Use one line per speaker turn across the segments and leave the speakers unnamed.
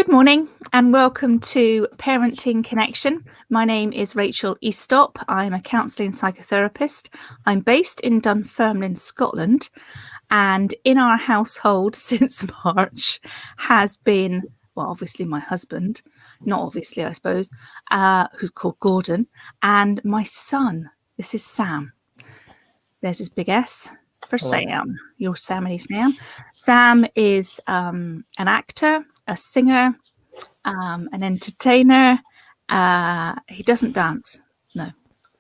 Good morning and welcome to ParentTeen Connection. My name is Rachel Eastop. I'm a counselling psychotherapist. I'm based in Dunfermline, Scotland, and in our household since March has been, well, obviously my husband, not obviously I suppose, who's called Gordon, and my son. This is Sam. There's his big S for Sam. Your Sam and his Sam. Sam is an actor, a singer, an entertainer. He doesn't dance. No,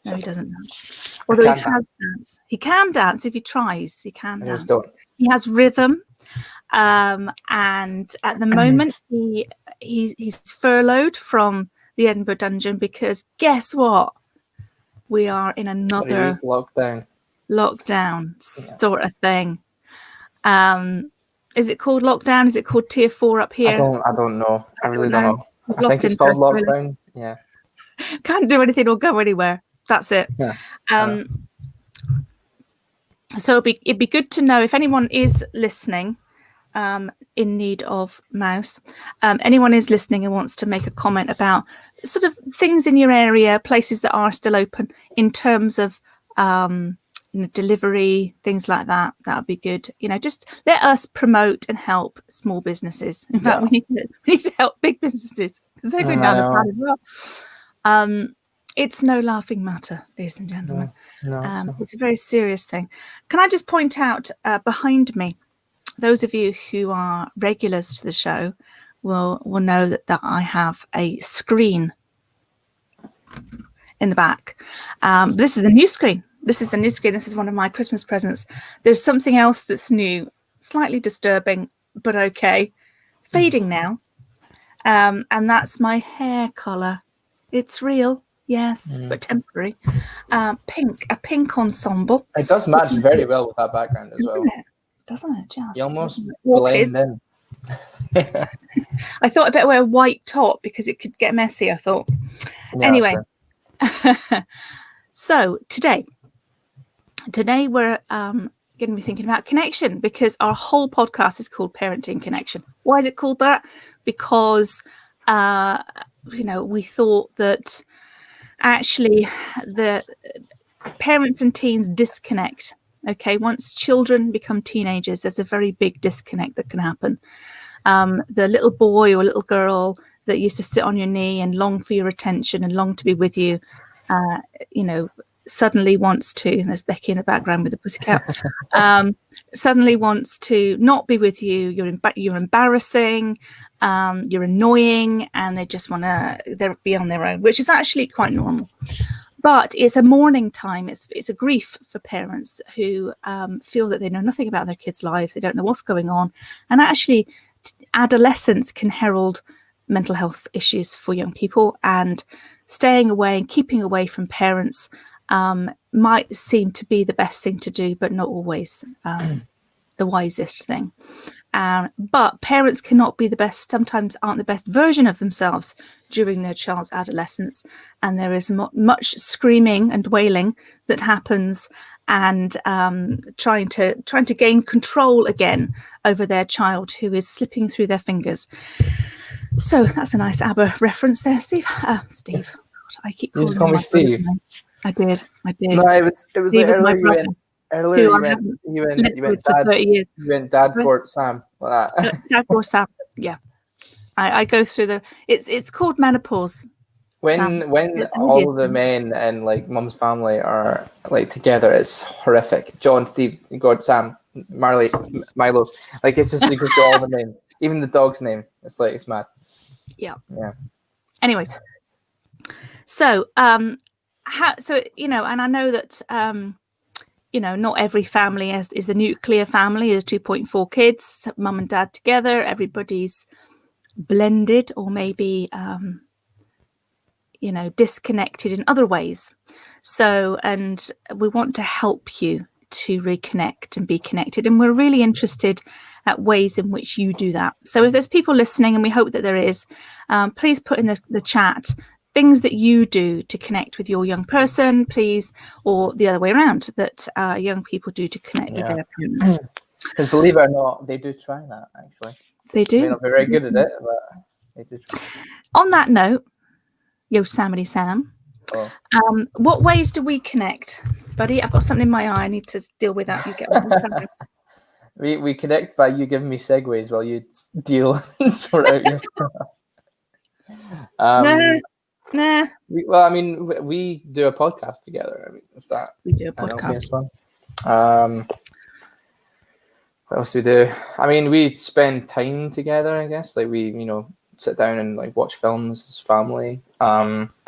he doesn't dance. Although he has dance. He can dance if he tries. He can dance. He has rhythm. And at the moment, he's furloughed from the Edinburgh Dungeon because guess what? We are in another lockdown sort of thing. Is it called lockdown? Is it called tier 4 up here?
I don't know. I really don't know. I think it's called lockdown. Really. Yeah.
Can't do anything or go anywhere. That's it.
Yeah.
So it'd be good to know if anyone is listening, in need of mouse. Anyone is listening and wants to make a comment about sort of things in your area, places that are still open in terms of delivery, things like that. That would be good. Just let us promote and help small businesses. In fact, we need to help big businesses because they're going down the path as well. It's no laughing matter, ladies and gentlemen. No, it's a very serious thing. Can I just point out behind me, those of you who are regulars to the show will know that I have a screen in the back. This is a new screen. This is one of my Christmas presents. There's something else that's new, slightly disturbing, but okay. It's fading now. And that's my hair colour. It's real, yes, but temporary. A pink ensemble.
It does match very well with that background as well.
Doesn't it? Just
you almost blend in.
I thought I better wear a white top because it could get messy, I thought. Yeah, anyway. So today we're going to be thinking about connection because our whole podcast is called ParentTeen Connection. Why is it called that? Because we thought that actually the parents and teens disconnect. Okay, once children become teenagers, there's a very big disconnect that can happen. The little boy or little girl that used to sit on your knee and long for your attention and long to be with you, suddenly wants to, and there's Becky in the background with the pussycat, suddenly wants to not be with you. You're embarrassing, you're annoying, and they just want to be on their own, which is actually quite normal. But it's a mourning time. It's a grief for parents who feel that they know nothing about their kids' lives. They don't know what's going on. And actually, adolescence can herald mental health issues for young people. And staying away and keeping away from parents might seem to be the best thing to do, but not always the wisest thing. But parents cannot be the best, sometimes aren't the best version of themselves during their child's adolescence. And there is much screaming and wailing that happens and trying to gain control again over their child who is slipping through their fingers. So that's a nice ABBA reference there, Steve. Steve. God, I keep calling
you. Just call me Steve.
I did.
No, it was
Steve
like earlier you went dad.
30 years.
You went dad court Sam like that.
Dad court Sam. Yeah. I go through it's called menopause.
When all of the men in like mum's family are like together, it's horrific. John, Steve, God, Sam, Marley, Milo. Like it's just equal to all the names. Even the dog's name. It's mad.
Yeah.
Yeah.
Anyway. So and I know that not every family is the nuclear family. There's 2.4 kids, mum and dad together. Everybody's blended or maybe disconnected in other ways. So, and we want to help you to reconnect and be connected. And we're really interested at ways in which you do that. So if there's people listening, and we hope that there is, please put in the chat things that you do to connect with your young person, please, or the other way around, that young people do to connect with their parents.
Because believe it or not, they do try that, actually.
They do.
They may not be very good at it, but
On that note, Yosemite Sam, what ways do we connect, buddy? I've got something in my eye. I need to deal with that. You get on.
We connect by you giving me segues while you deal and sort out your stuff.
Nah.
We do a podcast together. I mean, it's that.
We do a podcast.
What else do we do? I mean, we spend time together, I guess. Like we, sit down and like watch films as family.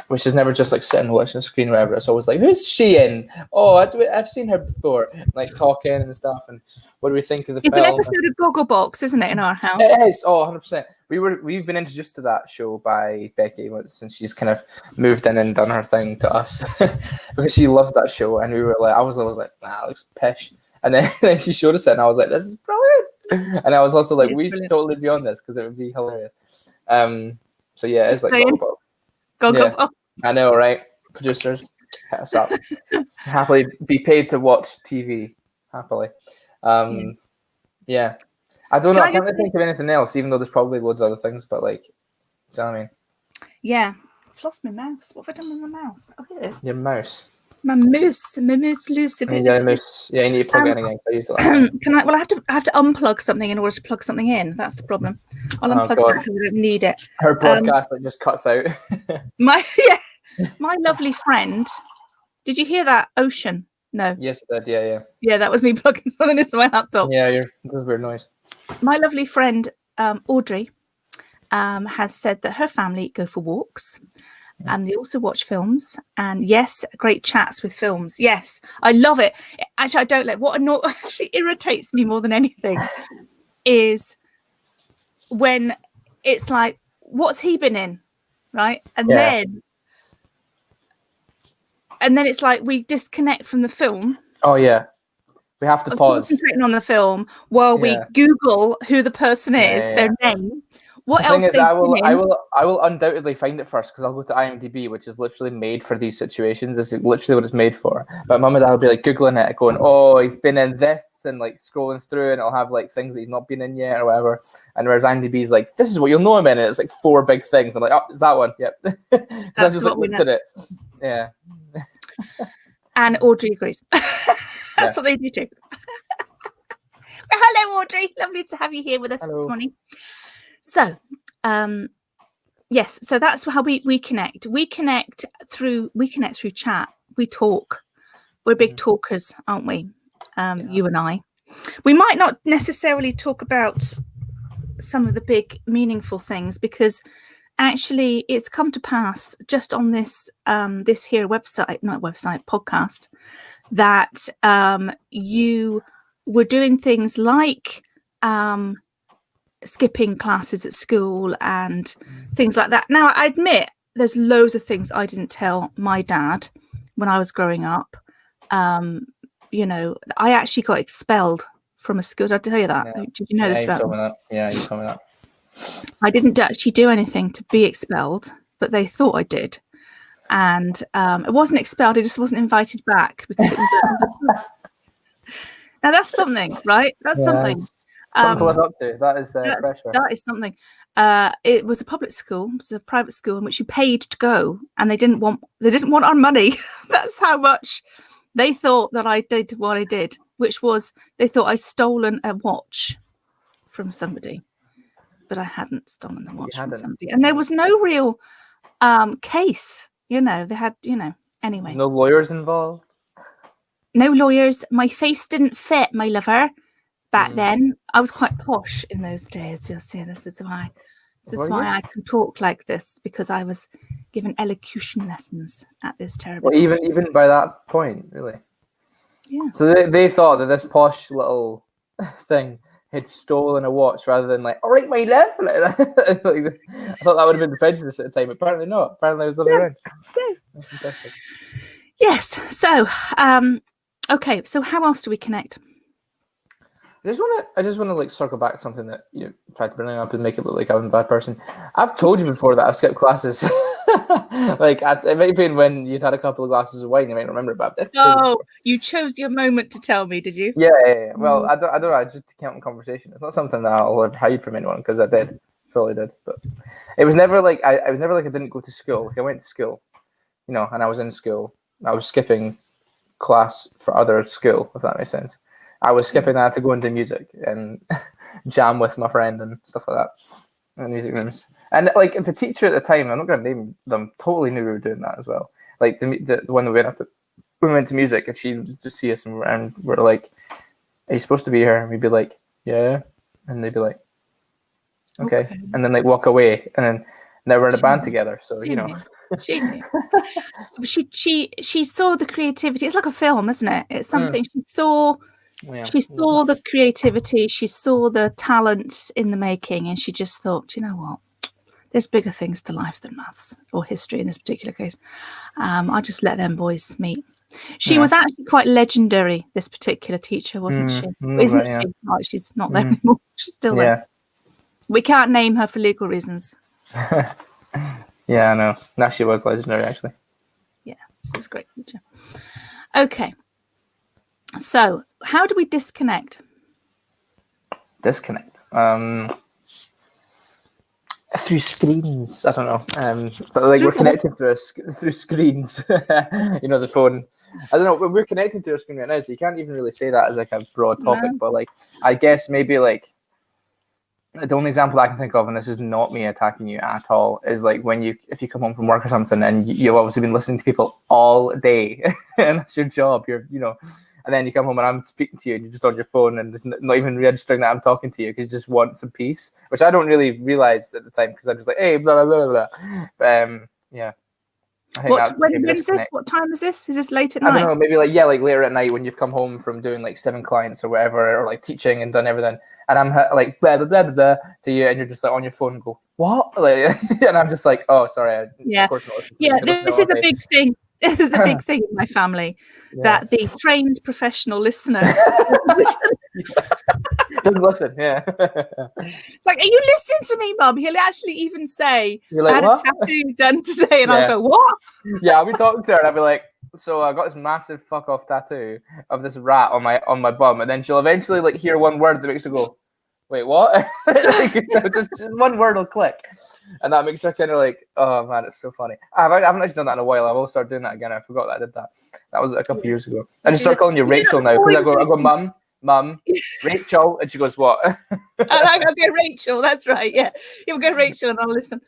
Which is never just like sitting watching a screen or whatever. It's always like, who's she in? Oh, I've seen her before. Like talking and stuff. And what do we think of the film?
It's an episode of Gogglebox, isn't it, in our house?
It is. Oh, 100%. We've been introduced to that show by Becky since she's kind of moved in and done her thing to us because she loved that show. And we were like, I was always like, nah, it looks pish. And then she showed us it, and I was like, this is brilliant. And I was also like, we should totally be on this because it would be hilarious. So yeah, it's like Gogglebox.
Gogglebox.
I know, right? Producers, hit us up. Happily be paid to watch TV. Happily. Yeah. I don't know. I can't really think of anything else, even though there's probably loads of other things, but like, do you know what I mean?
Yeah. I've lost my mouse. What have I done with my mouse? Oh, here it is.
Your mouse.
My moose loose a bit.
Yeah, you need to plug it in again. I used it last time.
Well, I have to unplug something in order to plug something in. That's the problem. I'll unplug that because I don't need it.
Her podcast just cuts out.
My lovely friend. Did you hear that? Ocean. No.
Yes, I did. Yeah.
Yeah, that was me plugging something into my laptop.
Yeah, that's a weird noise.
My lovely friend Audrey has said that her family go for walks. And they also watch films, and yes, great chats with films. Yes, I love it. Actually, I don't like what actually irritates me more than anything is when it's like, what's he been in, right? And then it's like we disconnect from the film.
Oh yeah, we have to pause.
Concentrating on the film while we Google who the person is, their name. What else?
The thing is, I will undoubtedly find it first because I'll go to IMDb, which is literally made for these situations. This is literally what it's made for. But Mum and Dad will be like Googling it, going, "Oh, he's been in this," and like scrolling through, and it'll have like things that he's not been in yet or whatever. And whereas IMDb is like, "This is what you'll know him in," and it's like 4 big things. I'm like, "Oh, it's that one." Yep. I just like looked at it. Yeah.
And Audrey agrees. That's what they do too. Well, hello, Audrey. Lovely to have you here with us this morning. So, yes, so that's how we connect. We connect through chat. We talk. We're big talkers, aren't we? You and I. We might not necessarily talk about some of the big meaningful things because actually it's come to pass just on this podcast that you were doing things like skipping classes at school and things like that. Now, I admit there's loads of things I didn't tell my dad when I was growing up. I actually got expelled from a school. Did I tell you that? Yeah. Did you know this about me?
Yeah, you told me that.
I didn't actually do anything to be expelled, but they thought I did. And it wasn't expelled. I just wasn't invited back because it was. Now, that's something, right? That's something.
Something to live up to. That is pressure.
That is something. It was a public school. It was a private school in which you paid to go, and they didn't want our money. That's how much they thought that I did what I did, which was they thought I'd stolen a watch from somebody, but I hadn't stolen the watch from somebody, and there was no real case. They had anyway.
No lawyers involved.
No lawyers. My face didn't fit, my lover. Back then, I was quite posh in those days. This is why I can talk like this, because I was given elocution lessons at this terrible.
Well, even by that point, really.
Yeah.
So they thought that this posh little thing had stolen a watch rather than like, all right, my love. I thought that would have been the prejudice at the time. Apparently not. Apparently it was the other way around. That's fantastic.
Yes. So, okay. So how else do we connect?
I just want to like circle back to something that you tried to bring up and make it look like I'm a bad person. I've told you before that I've skipped classes. It might have been when you'd had a couple of glasses of wine. You might remember about this.
Oh, you chose your moment to tell me, did you?
Yeah. Well, I don't know. I just count in conversation. It's not something that I'll ever hide from anyone because I did. totally did. But it was never like I was never like I didn't go to school. Like I went to school, you know, and I was in school. I was skipping class for other school, if that makes sense. I was skipping that to go into music and jam with my friend and stuff like that in music rooms. And like the teacher at the time, I'm not going to name them, totally knew we were doing that as well. Like the one that we went to music, and she would just see us and we're like, "Are you supposed to be here?" And we'd be like, "Yeah," and they'd be like, "Okay," and then like walk away, and then now we're in a band together. So you know,
she knew. She saw the creativity. It's like a film, isn't it? It's something she saw. Yeah. She saw the creativity. She saw the talent in the making, and she just thought, you know what? There's bigger things to life than maths or history in this particular case. I'll just let them boys meet. She was actually quite legendary, this particular teacher, wasn't she? Isn't she? Like, she's not there anymore. She's still there. We can't name her for legal reasons.
Yeah, I know. No, she was legendary, actually.
Yeah, she's a great teacher. Okay. So, how do we disconnect?
Disconnect? Through screens. I don't know. But like we're connected through screens. You know, the phone. I don't know. We're connected to a screen right now, so you can't even really say that as like a broad topic. No. But like, I guess maybe like the only example I can think of, and this is not me attacking you at all, is like if you come home from work or something, and you've obviously been listening to people all day, and that's your job. And then you come home and I'm speaking to you and you're just on your phone and just not even registering that I'm talking to you because you just want some peace, which I don't really realize at the time because I'm just like, hey, blah, blah, blah, blah. But yeah.
When is this? What time is this? Is this late at night?
I don't know, maybe like later at night when you've come home from doing like 7 clients or whatever, or like teaching and done everything. And I'm like, blah, blah, blah, blah, blah, to you and you're just like on your phone and go, what? Like, and I'm just like, oh, sorry.
Of course not. Yeah, this is a big thing. This is a big thing in my family, that the trained professional listener
doesn't listen. Yeah.
It's like, are you listening to me, Mum? He'll actually even say,
you're like,
I had a tattoo done today, and I'll go, what?
Yeah, I'll be talking to her and I'll be like, so I got this massive fuck off tattoo of this rat on my bum, and then she'll eventually like hear one word that makes her go, wait, what? just one word will click, and that makes her kind of like, oh man, it's so funny. I haven't actually done that in a while. I will start doing that again. I forgot that I did that. That was a couple of years ago. I just start calling you Rachel now because I go mum, Rachel, and she goes, what?
I'll go Rachel. That's right. Yeah, you'll go Rachel, and I'll listen.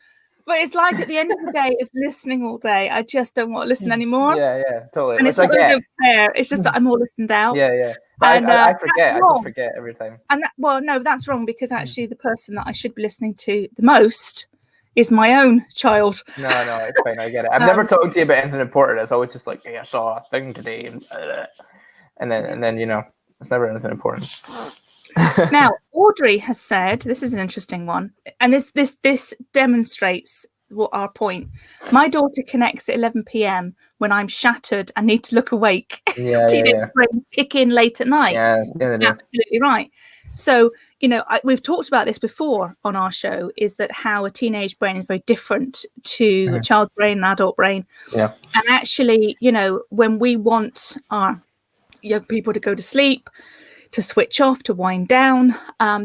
But it's like at the end of the day, of listening all day, I just don't want to listen anymore.
Yeah, totally.
And it's not that I don't care. It's just that I'm all listened out.
Yeah. And I forget. I just forget every time.
And no, that's wrong because actually the person that I should be listening to the most is my own child.
No, it's fine. I get it. I'm never talking to you about anything important. It's always just like, hey, I saw a thing today, and then you know, it's never anything important.
Now, Audrey has said, this is an interesting one, and this demonstrates our point. My daughter connects at 11 p.m. when I'm shattered and need to look awake. Teenage brains kick in late at night.
Yeah,
absolutely right. So, you know, we've talked about this before on our show, is that how a teenage brain is very different to a child's brain, an adult brain.
Yeah.
And actually, you know, when we want our young people to go to sleep, to switch off, to wind down,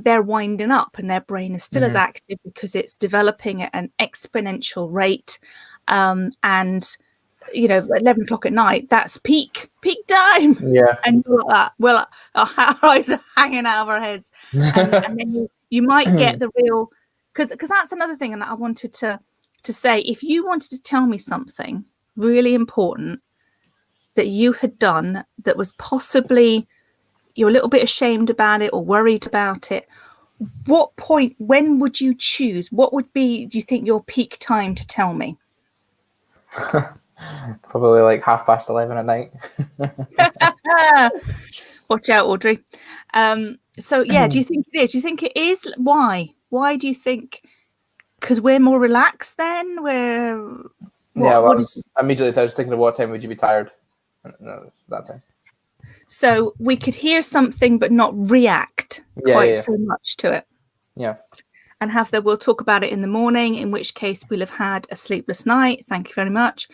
they're winding up and their brain is still as active because it's developing at an exponential rate. And, you know, 11 o'clock at night, that's peak time.
Yeah.
And you're like that. Well, our eyes are hanging out of our heads. And then you might get the real, because that's another thing. And I wanted to say, if you wanted to tell me something really important that you had done that was possibly you're a little bit ashamed about it or worried about it, what point, when would you choose? What would be, do you think, your peak time to tell me?
Probably like 11:30 at night.
Watch out, Audrey. So yeah, do you think it is? Do you think it is? Why? Why do you think? Because we're more relaxed then?
Immediately I was thinking of what time would you be tired? No, it's that time.
So we could hear something but not react so much to it.
Yeah.
And we'll talk about it in the morning, in which case we'll have had a sleepless night. Thank you very much.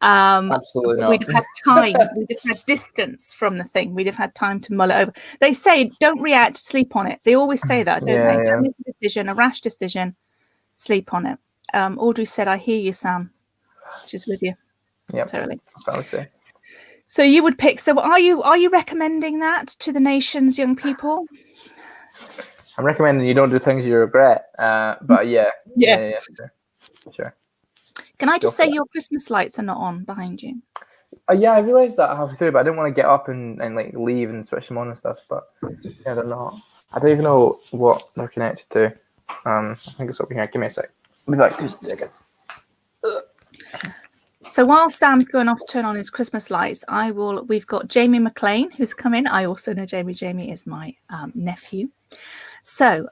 Absolutely not.
We'd have had time. We'd have had distance from the thing. We'd have had time to mull it over. They say don't react, sleep on it. They always say that, don't they? Don't make a decision, a rash decision. sleep on it. Audrey said, I hear you, Sam. She's with you.
Yeah,
totally.
That's what I would say.
So you would pick. So are you recommending that to the nation's young people?
I'm recommending you don't do things you regret. But yeah, sure.
Can I just say your Christmas lights are not on behind you?
Yeah, I realised that halfway through, but I didn't want to get up and like leave and switch them on and stuff. But yeah, they're not. I don't even know what they're connected to. I think it's over here. Give me a sec. I'll be back 2 seconds.
So while Sam's going off to turn on his Christmas lights, we've got Jamie McLean who's come in. I also know Jamie. Jamie is my nephew. So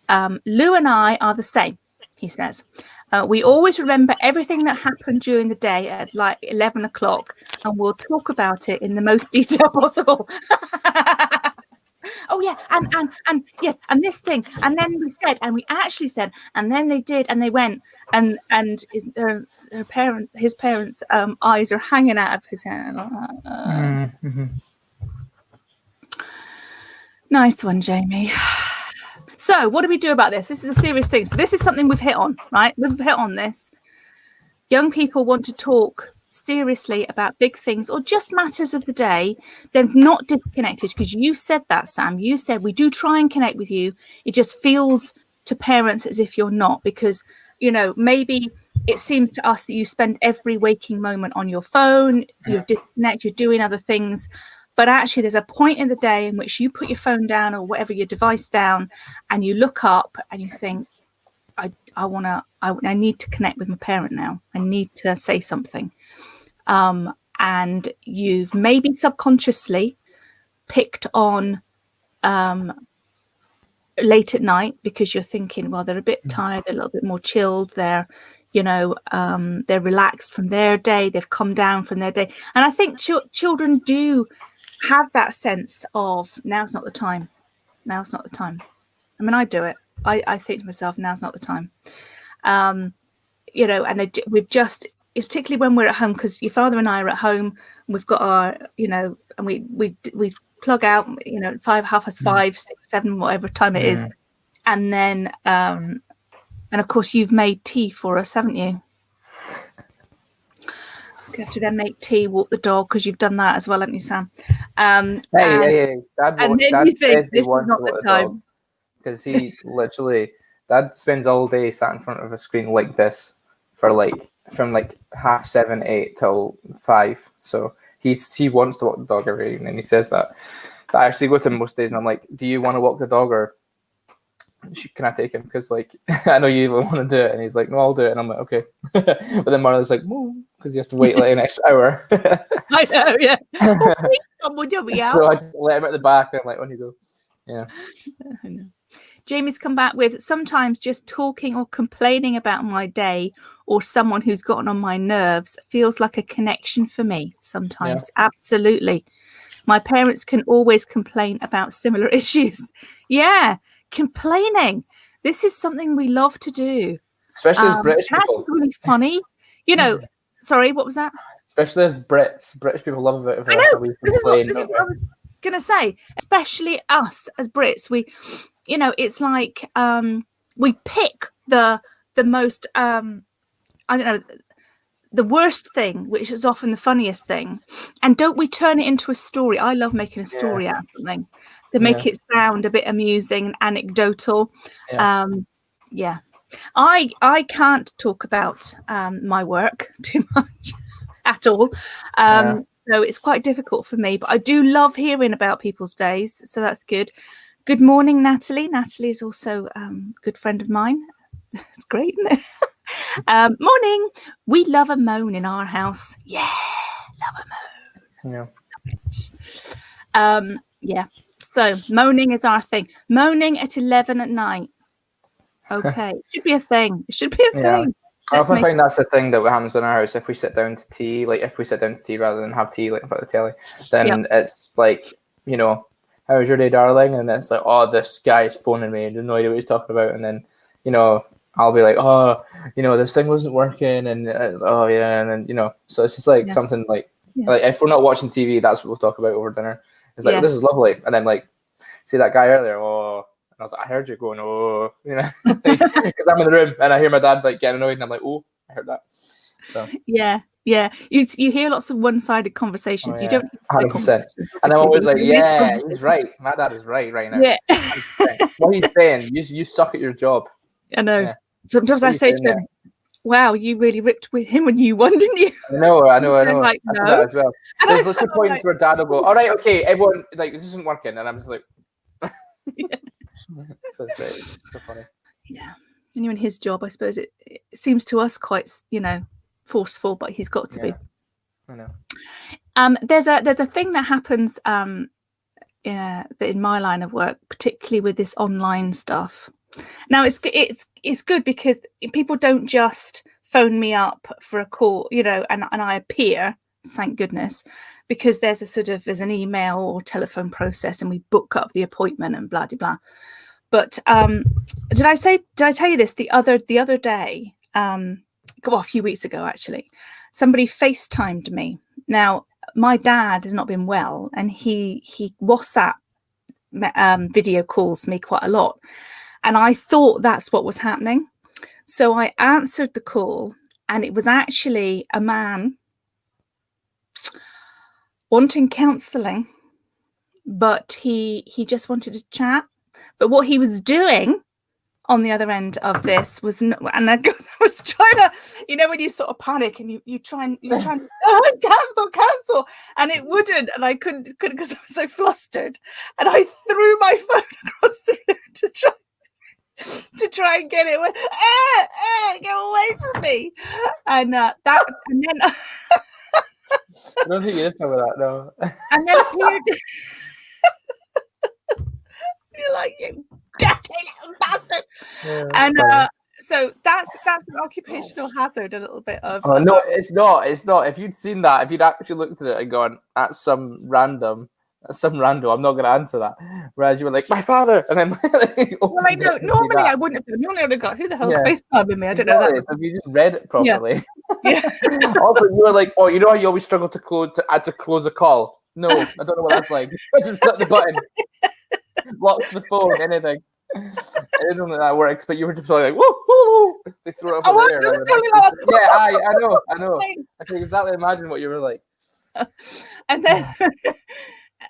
Lou and I are the same, he says. We always remember everything that happened during the day at like 11 o'clock, and we'll talk about it in the most detail possible. Oh yeah, and yes, and this thing, and then we said, and we actually said, and then they did, and they went, and his parents' eyes are hanging out of his head. Nice one, Jamie. So what do we do about this? This is a serious thing. So this is something we've hit on, right? We've hit on this. Young people want to talk seriously about big things or just matters of the day. They're not disconnected, because you said that, Sam. You said we do try and connect with you. It just feels to parents as if you're not, because, you know, maybe it seems to us that you spend every waking moment on your phone, you're disconnected, you're doing other things. But actually, there's a point in the day in which you put your phone down or whatever, your device down, and you look up and you think, I need to connect with my parent now. I need to say something. And you've maybe subconsciously picked on late at night because you're thinking, well, they're a bit tired, they're a little bit more chilled, they're relaxed from their day, they've come down from their day. And I think children do have that sense of, now's not the time. Now's not the time. I mean, I do it. I think to myself, now's not the time. And we've just, particularly when we're at home, because your father and I are at home, and we've got our, and we plug out, 5:30, 6, 7, whatever time it is. And then, and of course, you've made tea for us, haven't you? You have to then make tea, walk the dog, because you've done that as well, haven't you, Sam?
Hey, Dad says he wants to walk the dog, because he literally, Dad spends all day sat in front of a screen like this for from 7:30, 8 till 5. So he wants to walk the dog every evening, and he says that. I actually go to him most days, and I'm like, do you want to walk the dog, or can I take him? Because I know you want to do it. And he's like, no, I'll do it. And I'm like, okay. But then Marley's like, because he has to wait an extra hour.
I know, yeah.
So I just let him at the back, and I'm like, on you go. Yeah.
I know. Jamie's come back with, sometimes just talking or complaining about my day or someone who's gotten on my nerves feels like a connection for me sometimes. Yeah. Absolutely. My parents can always complain about similar issues. Yeah, complaining. This is something we love to do.
Especially as British people.
That's really funny. Sorry, what was that?
Especially as Brits. British people love it.
I know. This is what I was going to say. Especially us as Brits. We, it's like we pick the most, the worst thing, which is often the funniest thing, and don't we turn it into a story? I love making a story out of something to make it sound a bit amusing and anecdotal. Yeah. I can't talk about my work too much at all. So it's quite difficult for me, but I do love hearing about people's days. So that's good. Good morning, Natalie. Natalie is also a good friend of mine. It's great, isn't it? Morning. We love a moan in our house. Yeah, love a moan. Yeah. So moaning is our thing. Moaning at 11 at night. Okay. It should be a thing. Thing.
I often find that's the thing that happens in our house. If we sit down to tea, rather than have tea in front of the telly, then it's like, how was your day, darling? And then it's like, oh, this guy's phoning me and no idea what he's talking about. And then, I'll be like, oh, this thing wasn't working, and it's, oh yeah, and then so it's just like something like if we're not watching TV, that's what we'll talk about over dinner. It's like, this is lovely, and then see that guy earlier, oh, I was like, I heard you going, oh, you know, because I'm in the room and I hear my dad like getting annoyed, and I'm like, oh, I heard that. So
yeah. You hear lots of one-sided conversations. You don't
100%. And I'm always like, yeah, he's right. My dad is right now.
Yeah.
What he's saying, you suck at your job.
I know.
Yeah.
Sometimes I say to him, wow, you really ripped with him when you won, didn't you?
I know.
Like,
I
no.
do that as well.
And
There's lots of points like, where dad will go, all right, okay, everyone, like, this isn't working. And I'm just like, so it's great. It's so funny.
Yeah. And in his job, I suppose it seems to us quite, forceful, but he's got to be.
I know.
There's a thing that happens in my line of work, particularly with this online stuff. Now it's good because people don't just phone me up for a call, and I appear, thank goodness, because there's an email or telephone process, and we book up the appointment and blah blah blah. But did I tell you this the other day? A few weeks ago, actually, somebody FaceTimed me. Now, my dad has not been well, and he WhatsApp video calls me quite a lot, and I thought that's what was happening. So I answered the call, and it was actually a man wanting counselling, but he just wanted to chat. But what he was doing on the other end of this was, and I was trying to, when you sort of panic and you're trying cancel, and it wouldn't, and I couldn't because I was so flustered, and I threw my phone across the room to try and get it. Get away from me, and then
I don't think you did cover that, no.
And then you're like, you dirty little bastard. Yeah, and so that's an occupational hazard, a little bit of.
Oh no, it's not. If you'd seen that, if you'd actually looked at it and gone, that's some rando, I'm not going to answer that. Whereas you were like, my father, and then.
Well, I know. Normally, I wouldn't have. Normally, I would have got, who the hell's FaceTiming me? I don't know that.
If you just read it properly.
Yeah.
Also, you were like, oh, you know how you always struggle to close a call. No, I don't know what that's like. Just click the button, locks the phone, anything. I don't know that works, but you were just like, whoa, whoa. They threw it up in the air. Yeah, I know. I can exactly imagine what you were like.
And then,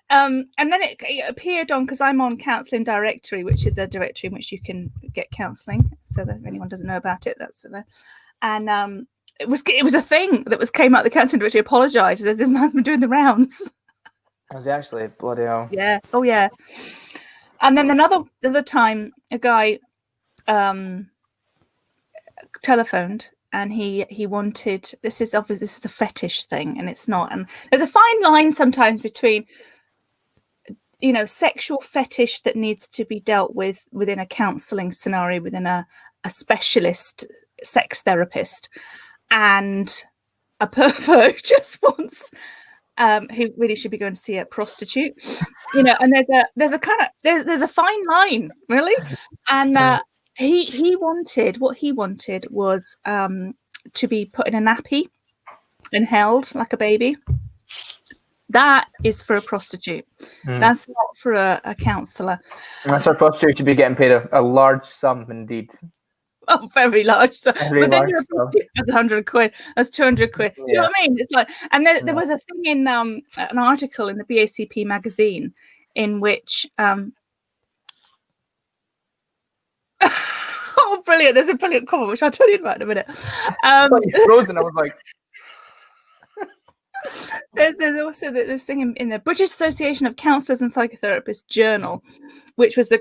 it appeared on, because I'm on Counselling Directory, which is a directory in which you can get counselling. So that if anyone doesn't know about it, that's there. And it was a thing that came out. The Counselling Directory apologised that this man's been doing the rounds.
Was he actually? Bloody hell.
Yeah. Oh yeah. And then another time, a guy telephoned, and he wanted, this is the fetish thing, and it's not. And there's a fine line sometimes between, sexual fetish that needs to be dealt with within a counselling scenario, within a specialist sex therapist, and a pervert who just wants. Who really should be going to see a prostitute, and there's a fine line, really. And he wanted was to be put in a nappy and held like a baby. That is for a prostitute. That's not for a counsellor.
That's for a prostitute to be getting paid a large sum indeed.
Oh, very large. So, but then you're that's 100 quid. That's 200 quid. Do you know what I mean? It's like, and there was a thing in an article in the BACP magazine in which oh, brilliant! There's a brilliant comment which I'll tell you about in a minute.
You frozen. I was like.
There's also this thing in the British Association of Counsellors and Psychotherapists journal, which was the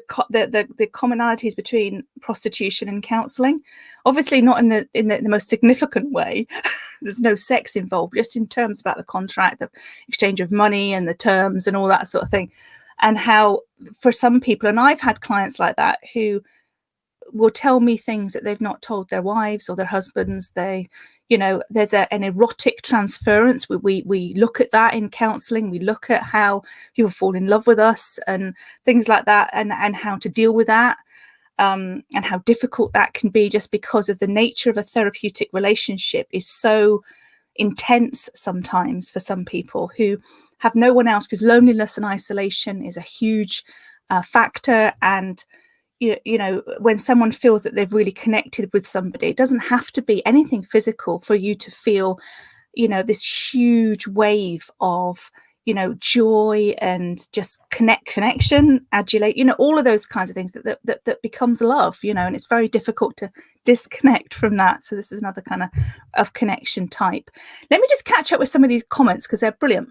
commonalities between prostitution and counselling. Obviously, not in the most significant way. There's no sex involved, just in terms about the contract, the exchange of money, and the terms, and all that sort of thing. And how, for some people, and I've had clients like that who will tell me things that they've not told their wives or their husbands. There's an erotic transference. We look at that in counselling. We look at how people fall in love with us and things like that, and how to deal with that, and how difficult that can be, just because of the nature of a therapeutic relationship is so intense sometimes for some people who have no one else, because loneliness and isolation is a huge factor. And you know, when someone feels that they've really connected with somebody, it doesn't have to be anything physical for you to feel, you know, this huge wave of, you know, joy and just connection, adulate, you know, all of those kinds of things that becomes love, you know, and it's very difficult to disconnect from that. So this is another kind of connection type. Let me just catch up with some of these comments because they're brilliant.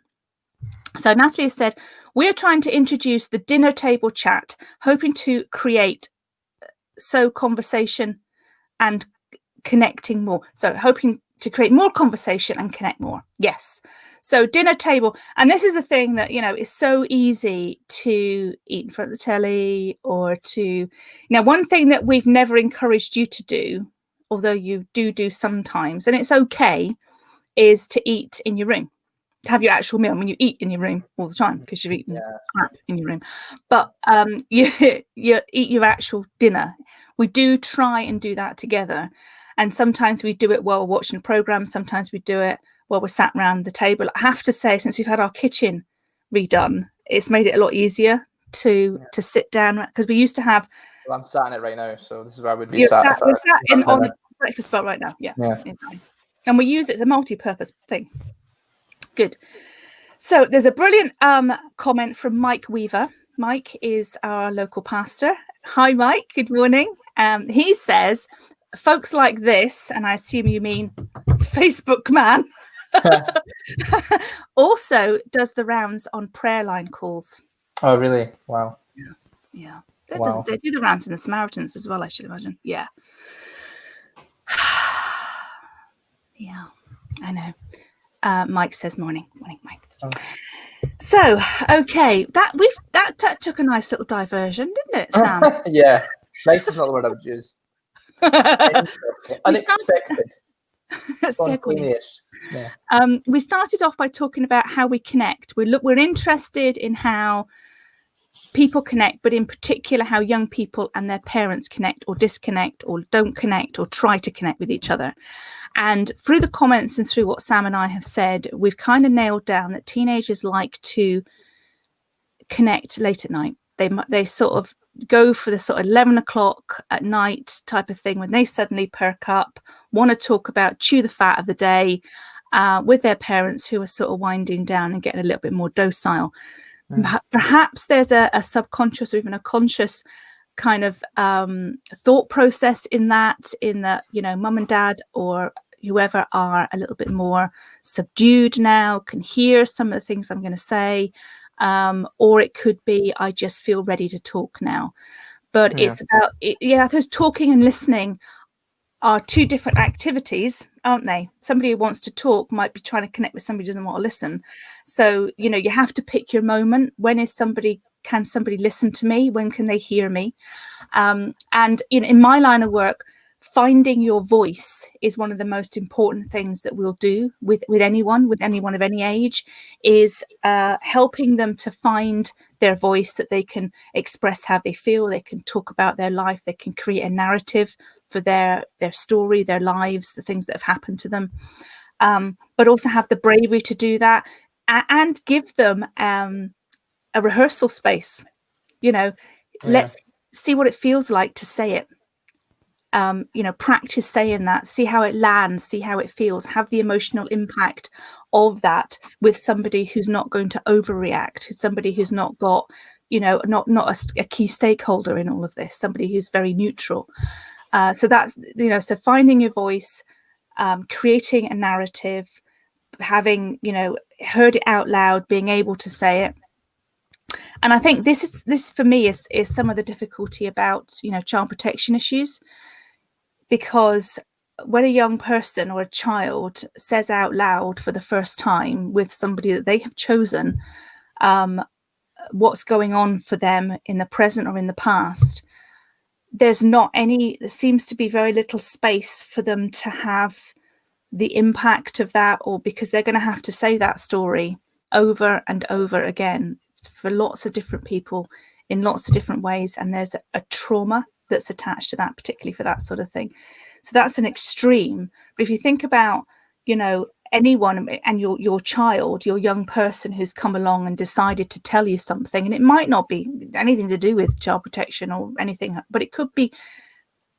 So Natalie said, we're trying to introduce the dinner table chat, hoping to create conversation and connecting more. So hoping to create more conversation and connect more. Yes. So dinner table. And this is the thing that, you know, is so easy to eat in front of the telly or to, now, one thing that we've never encouraged you to do, although you do sometimes, and it's okay, is to eat in your room. Have your actual meal. I mean, you eat in your room all the time because you've eaten crap in your room, but you eat your actual dinner. We do try and do that together, and sometimes we do it while we're watching a program. Sometimes we do it while we're sat around the table. I have to say, since we've had our kitchen redone, it's made it a lot easier to sit down, because we used to have.
Well, I'm sat in it right now, so this is where I would be
You're
sat.
sat on the breakfast spot right now. Yeah. Exactly. And we use it as a multi-purpose thing. Good. So there's a brilliant comment from Mike Weaver. Mike is our local pastor. Hi, Mike. Good morning. He says, folks like this, and I assume you mean Facebook man, also does the rounds on prayer line calls.
Oh, really? Wow.
Yeah. They do the rounds in the Samaritans as well, I should imagine. Yeah. Yeah, I know. Mike says morning, Mike. Oh. So, okay, that took a nice little diversion, didn't it, Sam?
Yeah, nice is not the word I would use. Unexpected. Spontaneous. Yeah.
We started off by talking about how we connect. We're interested in how people connect, but in particular how young people and their parents connect or disconnect or don't connect or try to connect with each other. And through the comments and through what Sam and I have said, we've kind of nailed down that teenagers like to connect late at night. They sort of go for the sort of 11 o'clock at night type of thing when they suddenly perk up, want to talk about, chew the fat of the day with their parents who are sort of winding down and getting a little bit more docile. Perhaps there's a subconscious or even a conscious kind of thought process in that, you know, mum and dad or whoever are a little bit more subdued now, can hear some of the things I'm going to say, or it could be I just feel ready to talk now. But it's about there's talking and listening are two different activities, aren't they? Somebody who wants to talk might be trying to connect with somebody who doesn't want to listen. So, you know, you have to pick your moment. Can somebody listen to me? When can they hear me? And in my line of work, finding your voice is one of the most important things that we'll do with anyone of any age, is helping them to find their voice, that they can express how they feel, they can talk about their life, they can create a narrative for their story, their lives, the things that have happened to them, but also have the bravery to do that and give them a rehearsal space. You know, let's see what it feels like to say it. You know, practice saying that, see how it lands, see how it feels, have the emotional impact of that with somebody who's not going to overreact, somebody who's not got, you know, not a key stakeholder in all of this, somebody who's very neutral. So that's, you know, so finding your voice, creating a narrative, having, you know, heard it out loud, being able to say it. And I think this for me is some of the difficulty about, you know, child protection issues, because when a young person or a child says out loud for the first time with somebody that they have chosen, what's going on for them in the present or in the past, there seems to be very little space for them to have the impact of that, or because they're going to have to say that story over and over again for lots of different people in lots of different ways. And there's a trauma that's attached to that, particularly for that sort of thing. So that's an extreme. But if you think about, you know, anyone, and your child, your young person who's come along and decided to tell you something, and it might not be anything to do with child protection or anything, but it could be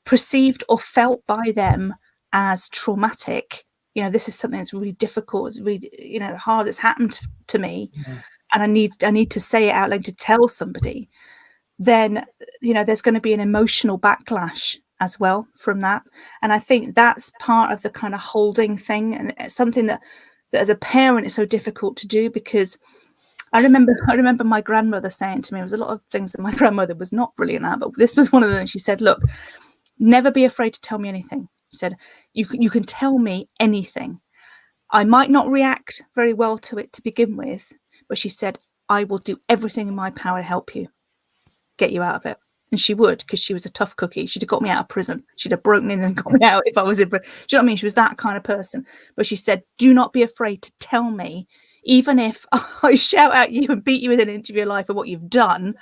perceived or felt by them as traumatic. This is something that's really difficult, it's really hard, it's happened to me, and I need to say it out loud, to tell somebody. Then there's going to be an emotional backlash as well from that. And I think that's part of the kind of holding thing, and it's something that as a parent is so difficult to do, because I remember my grandmother saying to me, there was a lot of things that my grandmother was not brilliant at, but this was one of them. She said, look, never be afraid to tell me anything. She said, you can tell me anything. I might not react very well to it to begin with, but she said, I will do everything in my power to help you, get you out of it. And she would, because she was a tough cookie. She'd have got me out of prison. She'd have broken in and got me out if I was in prison. Do you know what I mean? She was that kind of person. But she said, do not be afraid to tell me, even if I shout at you and beat you within an inch of your life for what you've done.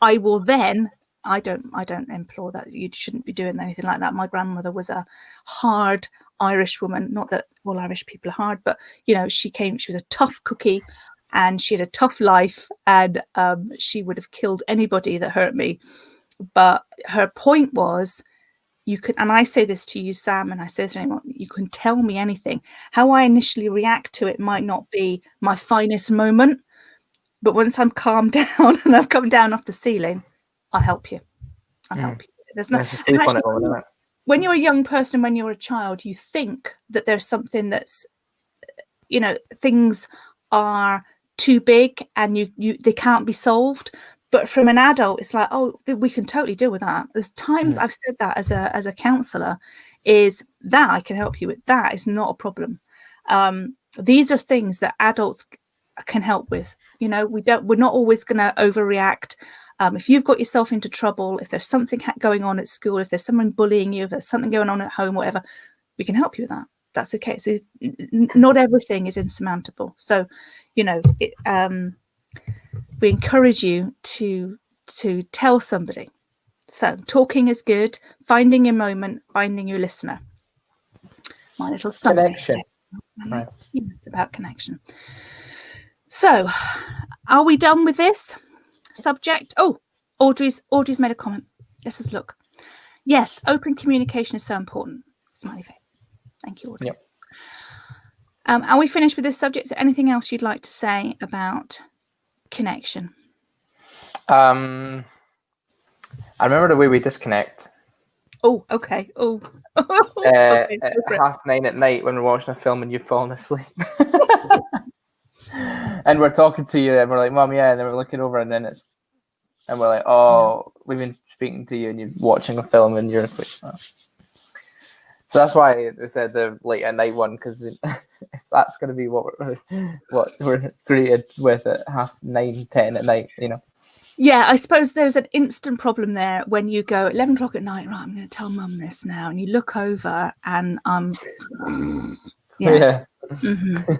I will then, I don't implore that. You shouldn't be doing anything like that. My grandmother was a hard Irish woman. Not that all Irish people are hard, but she was a tough cookie, and she had a tough life, and she would have killed anybody that hurt me. But her point was, you could, and I say this to you, Sam, and I say this to anyone, you can tell me anything. How I initially react to it might not be my finest moment, but once I'm calmed down and I've come down off the ceiling, I'll help you. I'll help you. There's no. When you're a young person, when you're a child, you think that there's something that's, things are too big and they can't be solved. But from an adult, it's like, oh, we can totally deal with that. There's times I've said that as a counsellor, is that I can help you with. That is not a problem. These are things that adults can help with. We're not always going to overreact. If you've got yourself into trouble, if there's something going on at school, if there's someone bullying you, if there's something going on at home, whatever, we can help you with that. That's the case. Not everything is insurmountable. So, we encourage you to tell somebody. So talking is good. Finding your moment, finding your listener. My little
connection. Right.
Yeah, it's about connection. So, are we done with this subject? Oh, Audrey's made a comment. Let's just look. Yes, open communication is so important. Smiley face. Thank you, Audrey. Yep. Are we finished with this subject? Is there anything else you'd like to say about connection?
I remember the way we disconnect.
Oh, okay. Oh,
okay, at 9:30 at night when we're watching a film and you've fallen asleep. And we're talking to you and we're like, Mom, yeah, and then we're looking over and we're like, oh, we've been speaking to you and you're watching a film and you're asleep. Oh. So that's why we said the late at night one, because if that's going to be what we're greeted with at 9:30, 10 at night,
Yeah, I suppose there's an instant problem there when you go 11 o'clock at night, right, I'm going to tell Mum this now, and you look over and yeah. Mm-hmm.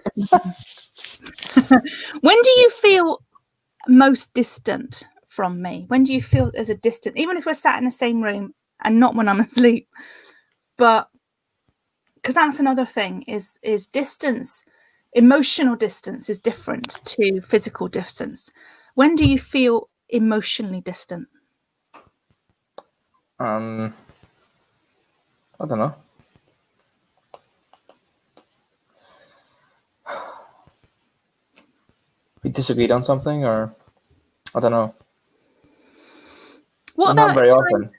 When do you feel most distant from me? When do you feel there's a distance, even if we're sat in the same room, and not when I'm asleep? But because that's another thing, is distance, emotional distance is different to physical distance. When do you feel emotionally distant?
I don't know. We disagreed on something, or I don't know. Not very often.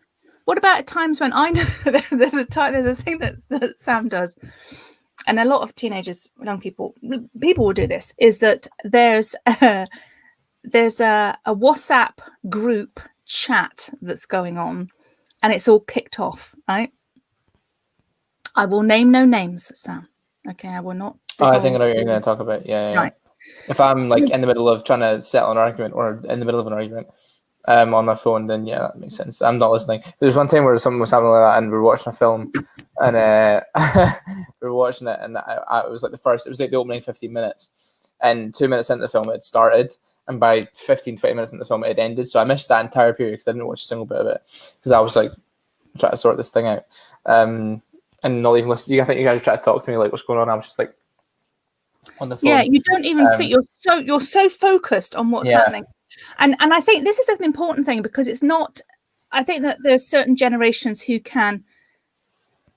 What about at times when I know there's a thing that Sam does, and a lot of teenagers, young people will do this, is that there's a WhatsApp group chat that's going on, and it's all kicked off, right? I will name no names, Sam. Okay, I will not.
Oh, I think I know what you're going to talk about. Yeah.
Right.
If I'm like in the middle of trying to settle an argument, or in the middle of an argument on my phone, then yeah, that makes sense. I'm not listening. There was one time where something was happening like that, and we were watching a film, and we were watching it, and it was like the opening 15 minutes, and 2 minutes into the film it had started, and by 15-20 minutes into the film it had ended. So I missed that entire period because I didn't watch a single bit of it, because I was like trying to sort this thing out, and not even listening. I think you guys tried to talk to me like, what's going on? I was just like, on the phone.
Yeah, you don't even speak. You're so focused on what's happening. And I think this is an important thing, because it's not, I think that there are certain generations who can,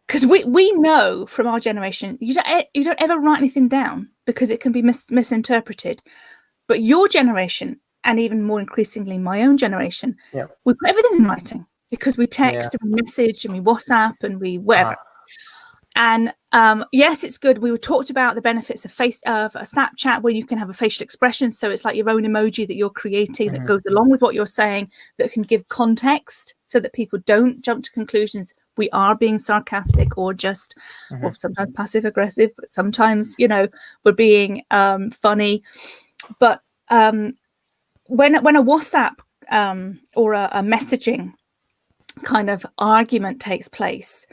because we know from our generation, you don't ever write anything down because it can be misinterpreted. But your generation, and even more increasingly my own generation, we put everything in writing, because we text and we message and we WhatsApp and we whatever. And yes, it's good. We talked about the benefits of a Snapchat, where you can have a facial expression. So it's like your own emoji that you're creating that goes along with what you're saying, that can give context so that people don't jump to conclusions. We are being sarcastic or just, or sometimes passive aggressive, but sometimes, we're being funny. But when a WhatsApp or a messaging kind of argument takes place,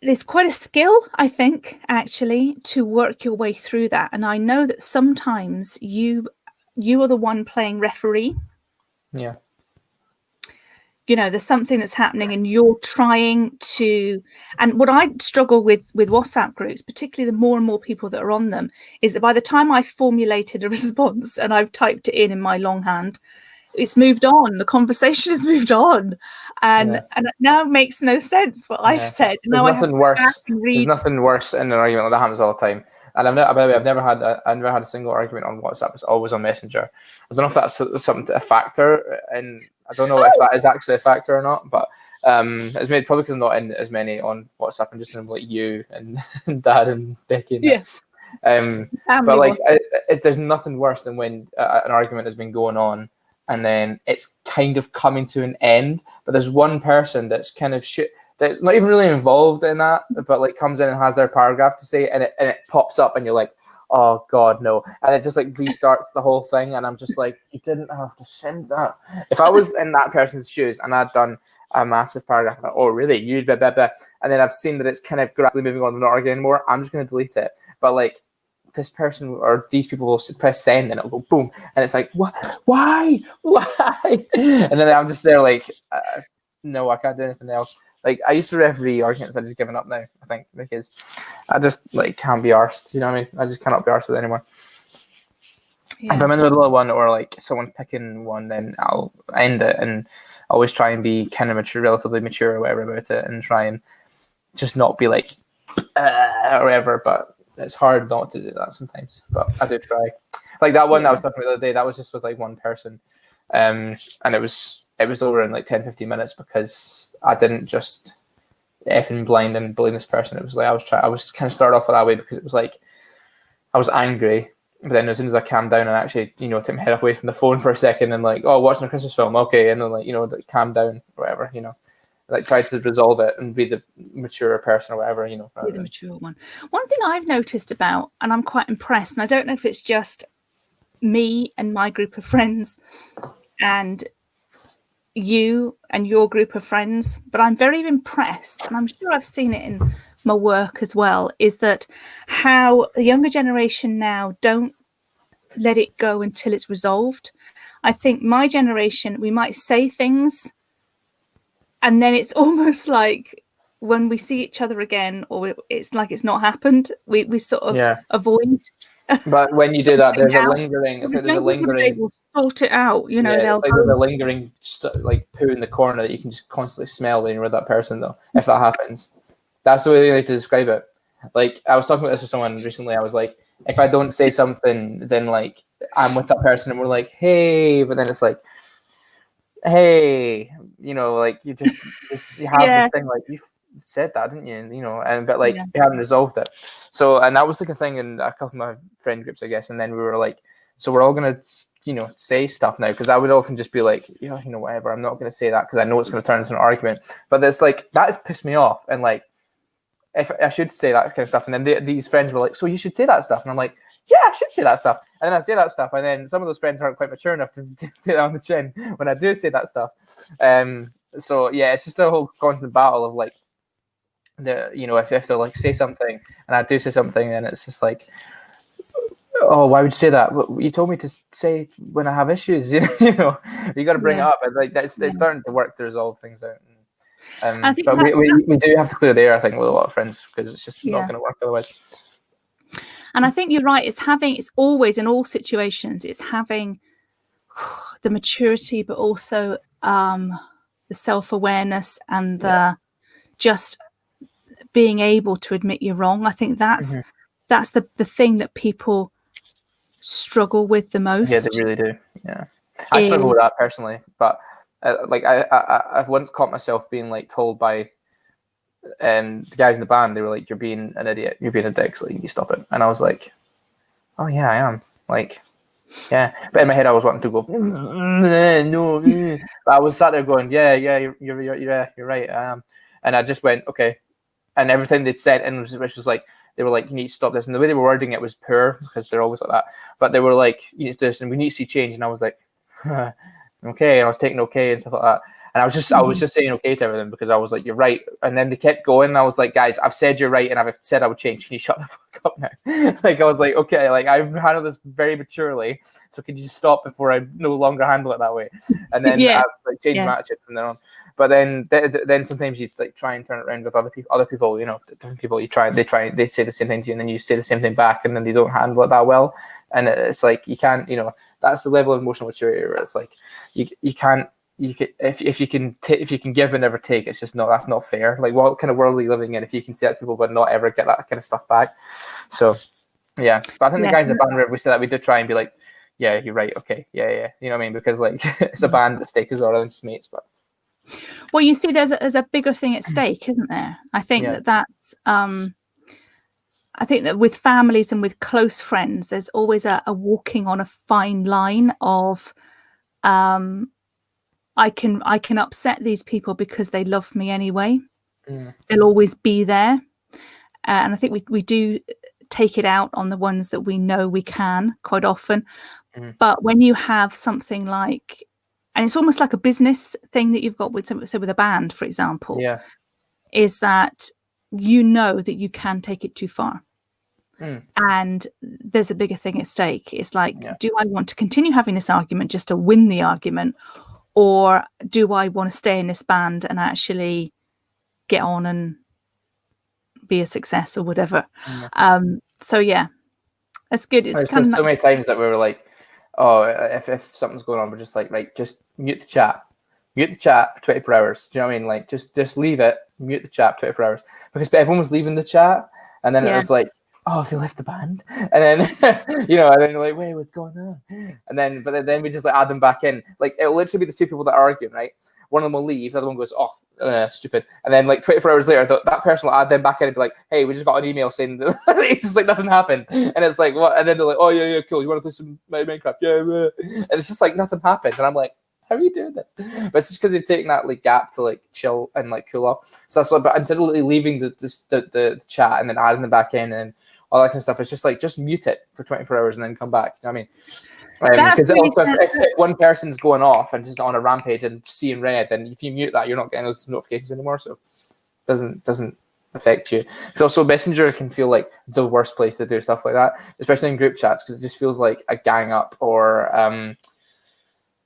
there's quite a skill, I think, actually, to work your way through that. And I know that sometimes you are the one playing referee.
Yeah.
There's something that's happening and you're trying to, and what I struggle with WhatsApp groups, particularly the more and more people that are on them, is that by the time I've formulated a response and I've typed it in my longhand, it's moved on. The conversation has moved on, and it now makes no sense what I've said.
There's nothing worse. There's nothing worse in an argument. That happens all the time. And I've never had a single argument on WhatsApp. It's always on Messenger. I don't know if that's a factor, and I don't know if that is actually a factor or not. But it's made probably because I'm not in as many on WhatsApp. I'm just in like you and Dad and Becky. And but like, there's nothing worse than when an argument has been going on, and then it's kind of coming to an end, but there's one person that's kind of that's not even really involved in that, but like comes in and has their paragraph to say, and it pops up, and you're like, oh God, no. And it just like restarts the whole thing, and I'm just like, you didn't have to send that. If I was in that person's shoes and I'd done a massive paragraph, like, oh really, you blah, blah, blah, and then I've seen that it's kind of gradually moving on, not arguing anymore, I'm just going to delete it. But like, this person or these people will press send and it'll go boom, and it's like, what? Why? And then I'm just there like, no, I can't do anything else. Like, I used to referee arguments. I've just given up now, I think, because I just like can't be arsed. You know what I mean? I just cannot be arsed with it anymore. If I'm in the middle of one, or like someone's picking one, then I'll end it and always try and be kind of relatively mature or whatever about it, and try and just not be like or whatever. But it's hard not to do that sometimes, but I do try. Like that one that I was talking about the other day, that was just with like one person, and it was over in like 10-15 minutes, because I didn't just effing blind and blame this person. It was like I was kind of started off that way, because it was like I was angry, but then as soon as I calmed down and actually took my head away from the phone for a second and like, oh, watching a Christmas film, okay, and then like calm down or whatever, like try to resolve it and be the mature person or whatever, Be
the mature one. One thing I've noticed about, and I'm quite impressed, and I don't know if it's just me and my group of friends and you and your group of friends, but I'm very impressed, and I'm sure I've seen it in my work as well, is that how the younger generation now don't let it go until it's resolved. I think my generation, we might say things, and then it's almost like when we see each other again, or it's like it's not happened, we sort of avoid.
But when you do that, there's a lingering. It's like there's a lingering.
Will sort it out, they'll.
It's like there's a lingering like poo in the corner that you can just constantly smell when you're with that person, though. If that happens, that's the way I like to describe it. Like, I was talking about this with someone recently. I was like, if I don't say something, then like I'm with that person and we're like, hey, but then it's like, hey, like you just you have this thing, like you said that, didn't you? And but like we haven't resolved it. So, and that was like a thing in a couple of my friend groups, I guess. And then we were like, so we're all gonna say stuff now, because I would often just be like, whatever, I'm not gonna say that because I know it's gonna turn into an argument. But it's like that has pissed me off, and like if I should say that kind of stuff. And then these friends were like, so you should say that stuff, and I'm like, yeah, I should say that stuff. And then I say that stuff, and then some of those friends aren't quite mature enough to say that on the chin when I do say that stuff. So yeah, it's just a whole constant battle of like, if they'll like say something and I do say something, then it's just like, oh, why would you say that? Well, you told me to say when I have issues. You got to bring it up, and like it's starting to work to resolve things out. But we do have to clear the air, I think, with a lot of friends, because it's just not going to work otherwise.
And I think you're right. It's always in all situations, it's having the maturity, but also the self-awareness and the just being able to admit you're wrong. I think that's the thing that people struggle with the most.
Yeah, they really do. Yeah, I struggle with that personally, but like I've once caught myself being like told by the guys in the band, they were like, "You're being an idiot. You're being a dick. So you need to stop it." And I was like, "Oh yeah, I am." Like, yeah. But in my head, I was wanting to go, no. But I was sat there going, "Yeah, you're right. I am." And I just went, "Okay." And everything they'd said, and which was like, they were like, "You need to stop this." And the way they were wording it was poor, because they're always like that. But they were like, "You need to do this, and we need to see change." And I was like, "Okay." And I was taking okay and stuff like that. And I was just saying okay to everything, because I was like, "You're right." And then they kept going, and I was like, "Guys, I've said you're right, and I've said I would change. Can you shut the fuck up now?" Like, I was like, "Okay, like I've handled this very maturely, so can you just stop before I no longer handle it that way?" And then I like changed my attitude from then on. But then sometimes you like try and turn it around with other people, you know, different people. They say the same thing to you, and then you say the same thing back, and then they don't handle it that well. And it's like, you can't, you know, that's the level of emotional maturity where it's like you can't. If you can give and never take, it's just that's not fair. Like, what kind of world are you living in if you can say that to people but not ever get that kind of stuff back? So yeah, but I think the guys in the band, we said that, we did try and be like, "Yeah, you're right. Okay, yeah, you know what I mean?" Because like it's a band at stake as well, and just mates. But
well, you see, there's a bigger thing at stake, isn't there? I think that's I think that with families and with close friends, there's always a walking on a fine line of I can upset these people because they love me anyway. They'll always be there. And I think we do take it out on the ones that we know we can quite often. But when you have something like, and it's almost like a business thing that you've got with, so with a band, for example, is that you know that you can take it too far. And there's a bigger thing at stake. It's like, do I want to continue having this argument just to win the argument? Or do I want to stay in this band and actually get on and be a success or whatever? So yeah, that's good. It's kind of
so many times that we were like, "Oh, if something's going on, we're just like, right, just mute the chat for 24 hours." Do you know what I mean? Like, just leave it, mute the chat for 24 hours, because everyone was leaving the chat, and then it was like, "Oh, they left the band," and then you know, and then you're like, "Wait, what's going on?" And then we just like add them back in. Like, it'll literally be the two people that are arguing, right? One of them will leave, the other one goes, "Oh, stupid," and then like 24 hours later, that person will add them back in and be like, "Hey, we just got an email saying that." It's just like nothing happened, and it's like, what? And then they're like, "Oh yeah, cool. You want to play some Minecraft?" Yeah, and it's just like nothing happened, and I'm like, "How are you doing this?" But it's just because they've taken that like gap to like chill and like cool off. So that's what. But instead of leaving the chat and then adding them back in and all that kind of stuff, it's just like, just mute it for 24 hours and then come back. You know what I mean? Because if one person's going off and just on a rampage and seeing red, then if you mute that, you're not getting those notifications anymore. So it doesn't affect you. Because also Messenger can feel like the worst place to do stuff like that, especially in group chats, because it just feels like a gang up or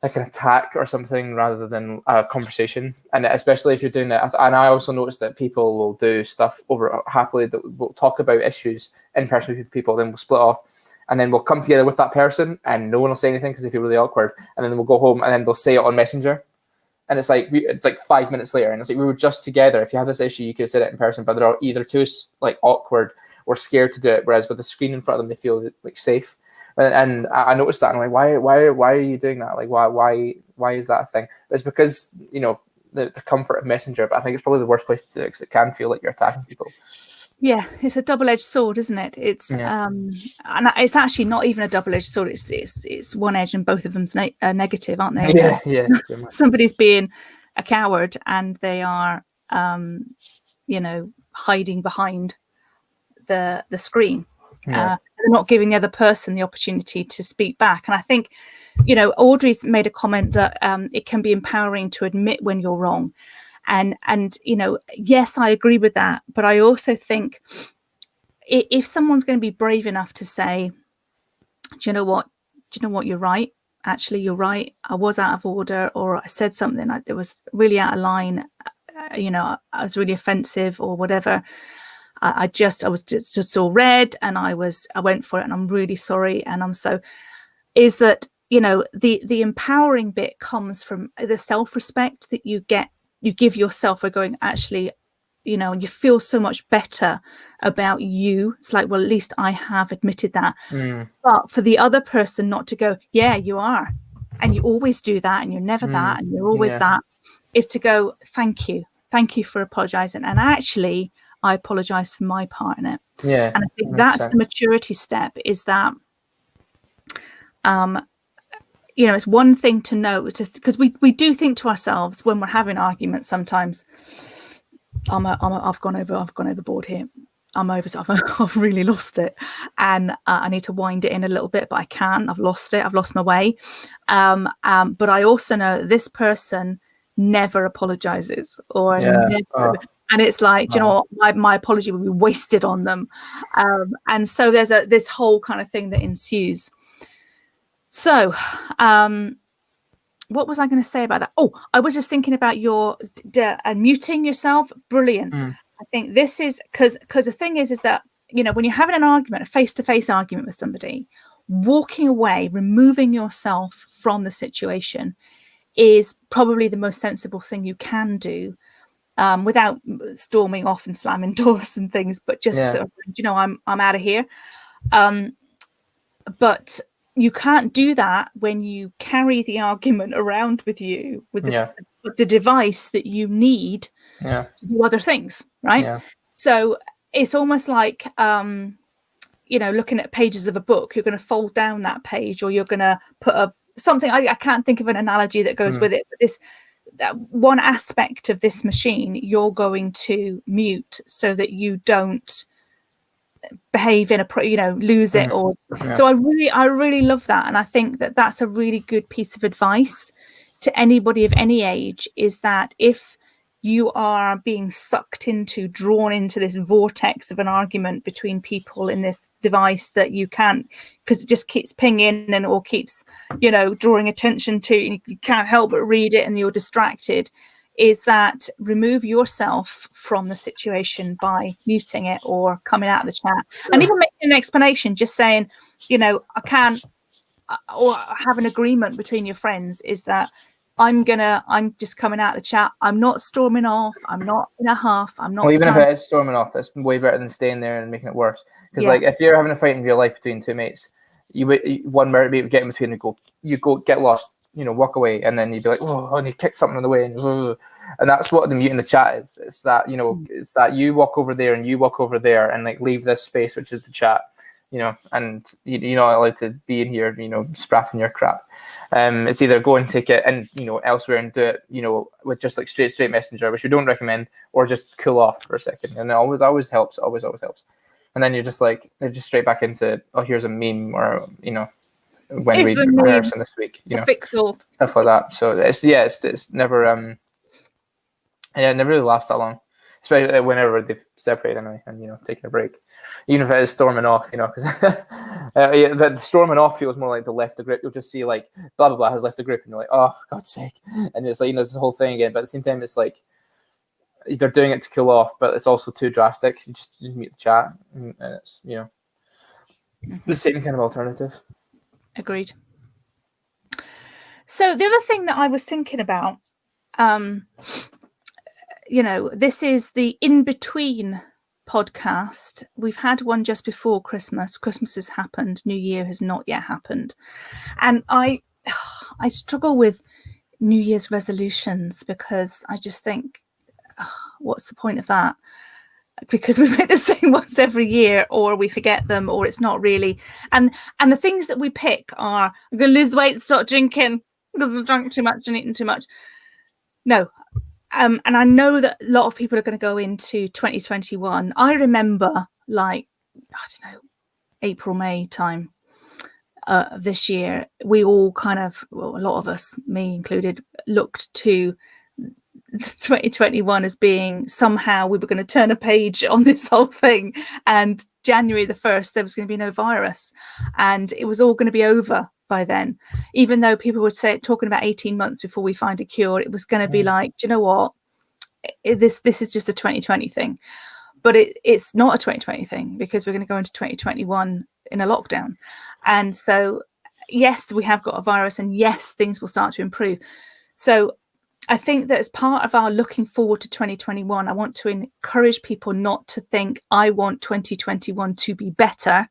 like an attack or something rather than a conversation. And especially if you're doing it, and I also noticed that people will do stuff over happily that will talk about issues in person with people, then we'll split off, and then we'll come together with that person, and no one will say anything because they feel really awkward, and then we'll go home, and then they'll say it on Messenger, and it's like 5 minutes later, and it's like, we were just together. If you have this issue, you could have said it in person, but they're either too like awkward or scared to do it, whereas with the screen in front of them, they feel like safe. And I noticed that, and I'm like, why are you doing that? Like, why is that a thing? It's because, you know, the comfort of Messenger, but I think it's probably the worst place to do it, because it can feel like you're attacking people.
Yeah, it's a double-edged sword, isn't it? It's and it's actually not even a double-edged sword. It's one edge, and both of them's negative, aren't they?
Yeah.
Somebody's being a coward, and they are, you know, hiding behind the screen. They're not giving the other person the opportunity to speak back. And I think, you know, Audrey's made a comment that it can be empowering to admit when you're wrong. And you know, yes, I agree with that. But I also think if someone's going to be brave enough to say, do you know what, you're right. Actually, you're right. I was out of order, or I said something that was really out of line. You know, I was really offensive or whatever. I was just all red, and I went for it, and I'm really sorry. And I'm so, is that, you know, the empowering bit comes from the self-respect that you give yourself for going, actually, you know, you feel so much better about you. It's like, well, at least I have admitted that. But for the other person not to go, yeah, you are, and you always do that, and you're never that, and you're always that, is to go, thank you for apologizing, and actually I apologize for my part in it.
Yeah,
and I think
100%.
that's the maturity step, is that you know, it's one thing to know, because we do think to ourselves when we're having arguments sometimes, I've gone overboard here. I've really lost it, and I need to wind it in a little bit, but I can't. I've lost it. I've lost my way. But I also know this person never apologizes, or never, and it's like, you know what, my apology would be wasted on them, and so there's this whole kind of thing that ensues. So, what was I going to say about that? Oh, I was just thinking about your muting yourself. Brilliant. I think this is because the thing is that, you know, when you're having an argument, a face-to-face argument with somebody, walking away, removing yourself from the situation is probably the most sensible thing you can do, without storming off and slamming doors and things, but just sort of, you know, I'm out of here. But you can't do that when you carry the argument around with you with the device that you need to do other things, right? So it's almost like, you know, looking at pages of a book, you're going to fold down that page, or you're going to put something, I can't think of an analogy that goes with it, but that one aspect of this machine you're going to mute so that you don't behave in a, you know, lose it, or so I really love that, and I think that that's a really good piece of advice to anybody of any age, is that if you are being drawn into this vortex of an argument between people in this device that you can't, because it just keeps pinging and or keeps, you know, drawing attention to, you can't help but read it and you're distracted, is that remove yourself from the situation by muting it or coming out of the chat, and even making an explanation, just saying, you know, I can't, or have an agreement between your friends, is that I'm just coming out of the chat. I'm not storming off. I'm not in a huff. I'm not.
Well, even if it is storming off, it's way better than staying there and making it worse. Because like, if you're having a fight in real life between two mates, one mate would get in between and you go get lost, you know, walk away, and then you'd be like, oh, and you kick something on the way, and that's what the mute in the chat is. It's that, you know, it's that you walk over there and you walk over there and like leave this space, which is the chat, you know, and you're not allowed to be in here, you know, spraffing your crap. It's either go and take it and, you know, elsewhere and do it, you know, with just like straight messenger, which we don't recommend, or just cool off for a second, and it always helps, always helps. And then you're just like, they're just straight back into, oh, here's a meme, or, you know, when we rehearsing this week, you know, stuff like that. So it's never it never really lasts that long, especially whenever they've separated anyway, and, you know, taking a break, even if it is storming off, you know, because the storming off feels more like the left the group. You'll just see like blah blah blah has left the group, and you're like, oh, for God's sake, and it's like, you know, it's the whole thing again. But at the same time, it's like they're doing it to kill off, but it's also too drastic. You just mute the chat, and it's, you know, the same kind of alternative.
Agreed. So the other thing that I was thinking about, you know, this is the in-between podcast. We've had one just before Christmas. Christmas has happened. New Year has not yet happened. And I struggle with New Year's resolutions, because I just think, what's the point of that? Because we make the same ones every year, or we forget them, or it's not really. And the things that we pick are, I'm going to lose weight, start drinking because I've drunk too much and eaten too much. No. And I know that a lot of people are going to go into 2021. I remember, like, I don't know, April, May time of this year, we all kind of, well, a lot of us, me included, looked to 2021 as being somehow we were going to turn a page on this whole thing, and January the 1st there was going to be no virus, and it was all going to be over by then. Even though people would say, talking about 18 months before we find a cure, it was going to be like, do you know what, this is just a 2020 thing. but it's not a 2020 thing, because we're going to go into 2021 in a lockdown. And so, yes, we have got a virus, and yes, things will start to improve. So I think that as part of our looking forward to 2021, I want to encourage people not to think, I want 2021 to be better,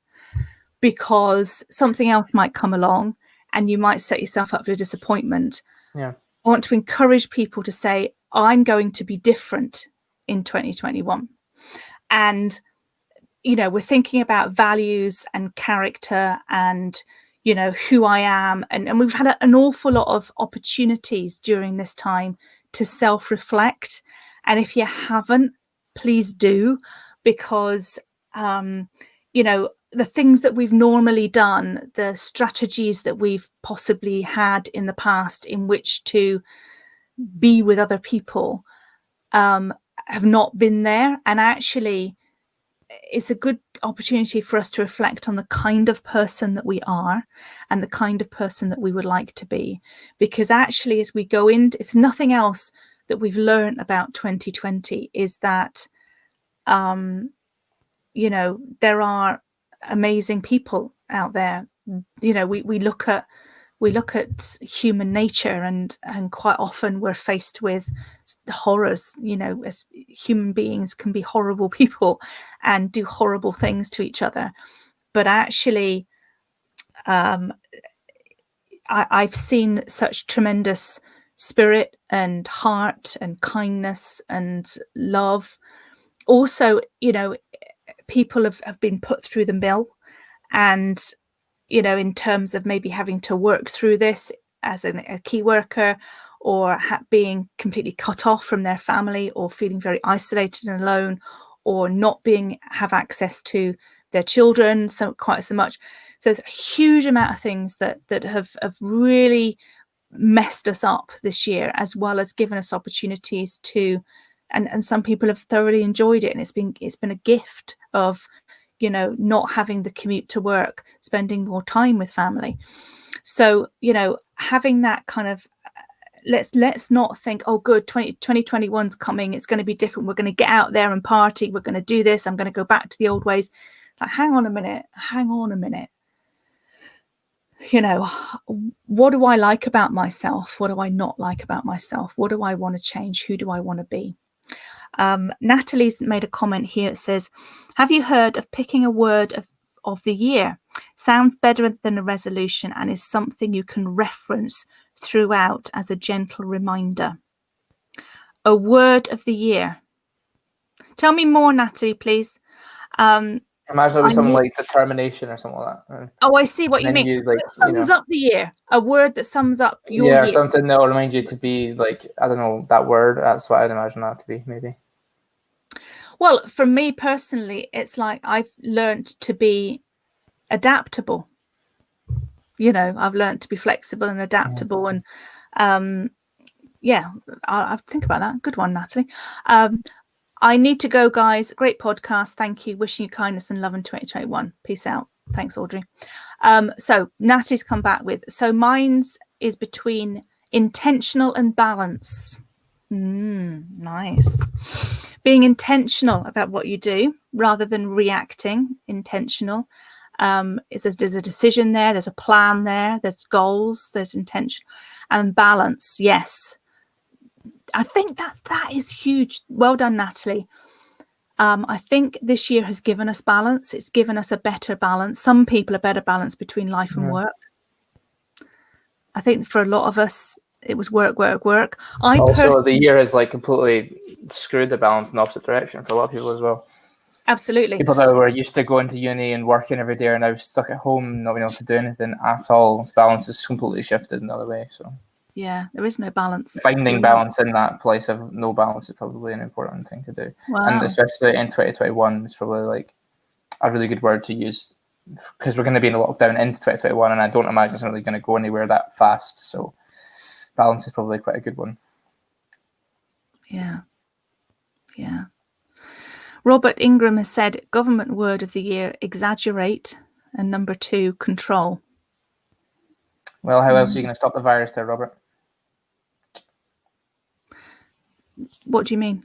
because something else might come along and you might set yourself up for disappointment.
Yeah.
I want to encourage people to say, I'm going to be different in 2021. And, you know, we're thinking about values and character and, you know, who I am. And we've had an awful lot of opportunities during this time to self-reflect. And if you haven't, please do, because, you know, the things that we've normally done, the strategies that we've possibly had in the past in which to be with other people, have not been there. And actually, it's a good opportunity for us to reflect on the kind of person that we are and the kind of person that we would like to be. Because actually, as we go into, if nothing else that we've learned about 2020 is that, you know, there are amazing people out there. You know, we look at human nature, and quite often we're faced with the horrors. You know, as human beings can be horrible people and do horrible things to each other. But actually, I've seen such tremendous spirit and heart and kindness and love. Also, you know, people have been put through the mill, and, you know, in terms of maybe having to work through this as a key worker, or being completely cut off from their family, or feeling very isolated and alone, or not have access to their children quite so much. So there's a huge amount of things that have really messed us up this year, as well as given us opportunities to, and some people have thoroughly enjoyed it, and it's been a gift of, you know, not having the commute to work, spending more time with family. So, you know, having that kind of, let's not think, oh, good, 2021's coming, it's going to be different, we're going to get out there and party, we're going to do this, I'm going to go back to the old ways. Like, hang on a minute. You know, what do I like about myself? What do I not like about myself? What do I want to change? Who do I want to be? Natalie's made a comment here. It says, have you heard of picking a word of the year? Sounds better than a resolution and is something you can reference throughout as a gentle reminder. A word of the year. Tell me more, Natalie, please.
Imagine it was something like determination or something like that.
Oh, I see what you mean. It sums up the year. A word that sums up your year.
Yeah, something that will remind you to be like, I don't know, that word. That's what I'd imagine that to be, maybe.
Well, for me personally, it's like I've learned to be adaptable. You know, I've learned to be flexible and adaptable. And yeah, I'll think about that. Good one, Natalie. I need to go, guys. Great podcast. Thank you. Wishing you kindness and love in 2021. Peace out. Thanks, Audrey. So Natalie's come back with, so mine's is between intentional and balance. Nice. Being intentional about what you do rather than reacting. Intentional. There's a decision there. There's a plan there. There's goals. There's intention. And balance. Yes. I think that is huge. Well done, Natalie. I think this year has given us balance. It's given us a better balance. Some people a better balance between life and work. I think for a lot of us, it was work.
Also, the year has like completely screwed the balance in the opposite direction for a lot of people as well.
Absolutely.
People that were used to going to uni and working every day are now stuck at home, not being able to do anything at all. This balance has completely shifted another way. So
yeah, there is no balance.
Finding balance in that place of no balance is probably an important thing to do.
Wow.
And especially in 2021, it's probably like a really good word to use, because we're going to be in a lockdown into 2021, and I don't imagine it's really going to go anywhere that fast. So balance is probably quite a good one.
Yeah. Robert Ingram has said government word of the year, exaggerate, and number 2, control.
Well, how else are you going to stop the virus there, Robert?
What do you mean?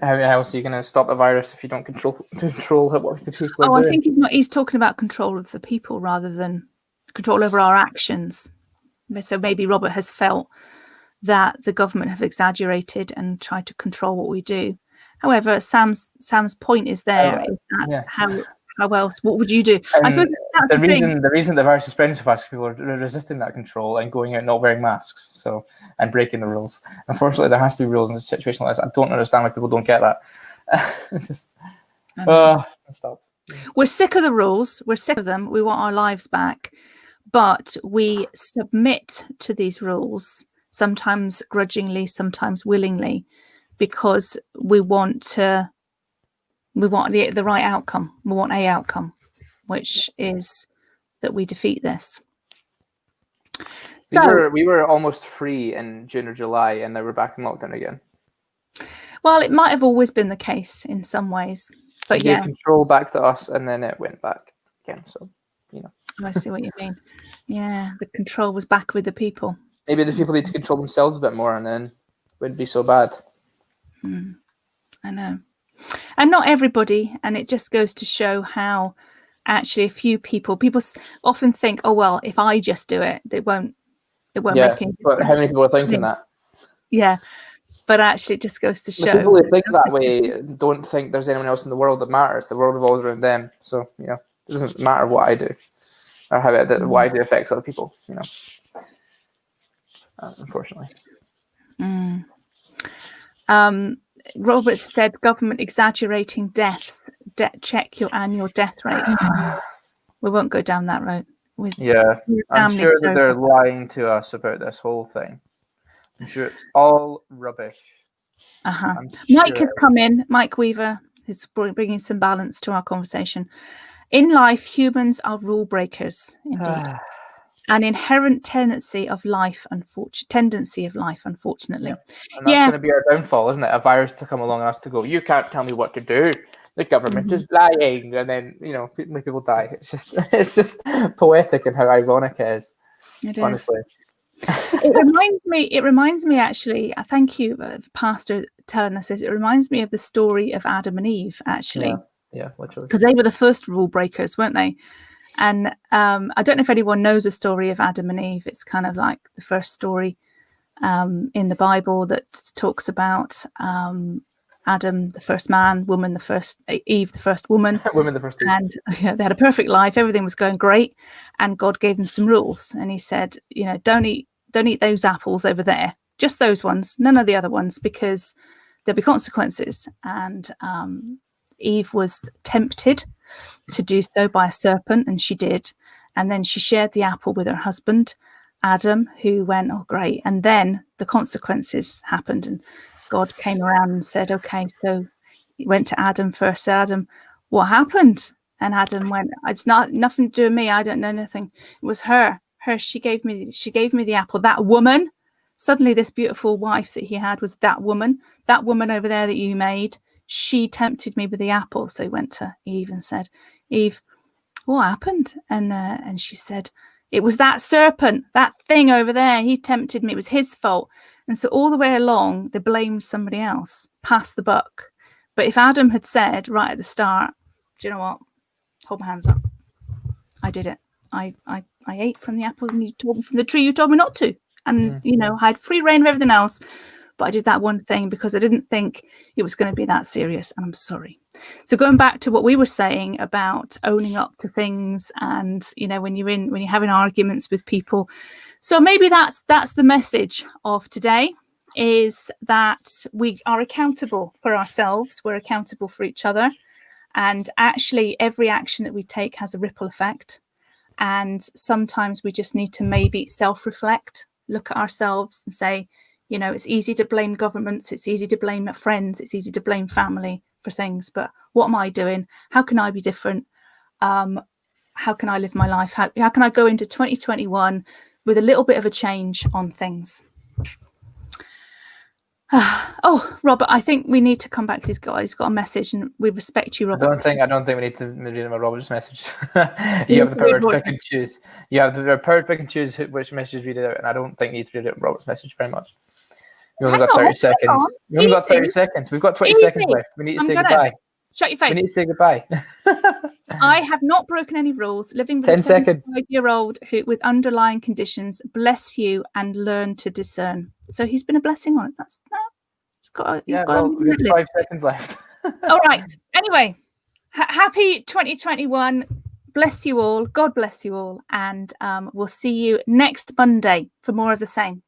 How else are you going to stop a virus if you don't control what the people are doing?
I think he's talking about control of the people rather than control over our actions. So maybe Robert has felt that the government have exaggerated and tried to control what we do. However, Sam's point is there. Is that how else? What would you do?
And
I suppose that's
the reason the virus is spreading so fast is people are resisting that control and going out not wearing masks, and breaking the rules. Unfortunately, there has to be rules in a situation like this. I don't understand why people don't get that. Stop.
We're sick of the rules. We're sick of them. We want our lives back, but we submit to these rules, sometimes grudgingly, sometimes willingly, because we want the right outcome. We want a outcome, which is that we defeat this.
We were almost free in June or July, and now we're back in lockdown again.
Well, it might have always been the case in some ways, but
gave control back to us, and then it went back again. So,
I see what you mean. Yeah, the control was back with the people.
Maybe the people need to control themselves a bit more, and then it wouldn't be so bad.
I know. And not everybody, and it just goes to show how actually a few people often think, oh well, if I just do it, it won't make any difference.
But how many people are thinking that?
Yeah, but actually it just goes to show.
The people who think that way don't think there's anyone else in the world that matters. The world revolves around them, so it doesn't matter what I do or what I do affects other people. Unfortunately.
Robert said government exaggerating deaths. Check your annual death rates. We won't go down that road.
I'm sure that they're lying to us about this whole thing. I'm sure it's all rubbish.
Mike has come in. Mike Weaver is bringing some balance to our conversation. In life, humans are rule breakers, indeed. An inherent tendency of life, unfortunately.
Yeah. And that's going to be our downfall, isn't it? A virus to come along and us to go, you can't tell me what to do. The government is lying, and then people die. It's just poetic and how ironic it is. Honestly.
It reminds me actually. Thank you, Pastor, telling us this. It reminds me of the story of Adam and Eve, actually.
Yeah, literally.
Because they were the first rule breakers, weren't they? And I don't know if anyone knows the story of Adam and Eve. It's kind of like the first story in the Bible that talks about Adam, the first man, Eve, the first woman.
Women, the first Eve.
And they had a perfect life. Everything was going great. And God gave them some rules. And he said, don't eat those apples over there. Just those ones, none of the other ones, because there'll be consequences. And Eve was tempted to do so by a serpent, and she did. And then she shared the apple with her husband, Adam, who went, oh, great. And then the consequences happened, and God came around and said, okay, so he went to Adam first, said, Adam, what happened? And Adam went, it's nothing to do with me. I don't know nothing. It was her. She gave me the apple. That woman, suddenly this beautiful wife that he had was that woman over there that you made. She tempted me with the apple. So he went to Eve and said, Eve, what happened? And she said, it was that serpent, that thing over there. He tempted me. It was his fault. And so all the way along, they blamed somebody else, passed the buck. But if Adam had said right at the start, do you know what? Hold my hands up. I did it. I ate from the apple and you told me from the tree you told me not to. And, I had free reign of everything else. But I did that one thing because I didn't think it was going to be that serious, and I'm sorry. So going back to what we were saying about owning up to things, and when you're having arguments with people, so maybe that's the message of today, is that we are accountable for ourselves, we're accountable for each other, and actually every action that we take has a ripple effect, and sometimes we just need to maybe self-reflect, look at ourselves and say, it's easy to blame governments, it's easy to blame friends, it's easy to blame family for things, but what am I doing? How can I be different? How can I live my life? How can I go into 2021 with a little bit of a change on things? Oh, Robert, I think we need to come back to these guys. He's got a message, and we respect you, Robert.
I don't think we need to read him a Robert's message. You have the power to pick and choose. You have the power to pick and choose which message read it out, and I don't think you need to read out Robert's message very much. We've only got 30 seconds. We've only got 30 seconds. We've got 20 seconds left. We need to say goodbye.
Shut your face.
We need to say goodbye.
I have not broken any rules. Living with
10
a
seconds.
75-year-old who with underlying conditions. Bless you and learn to discern. So he's been a blessing on it. That's we've got
5 seconds left.
All right. Anyway, happy 2021. Bless you all. God bless you all. And we'll see you next Monday for more of the same.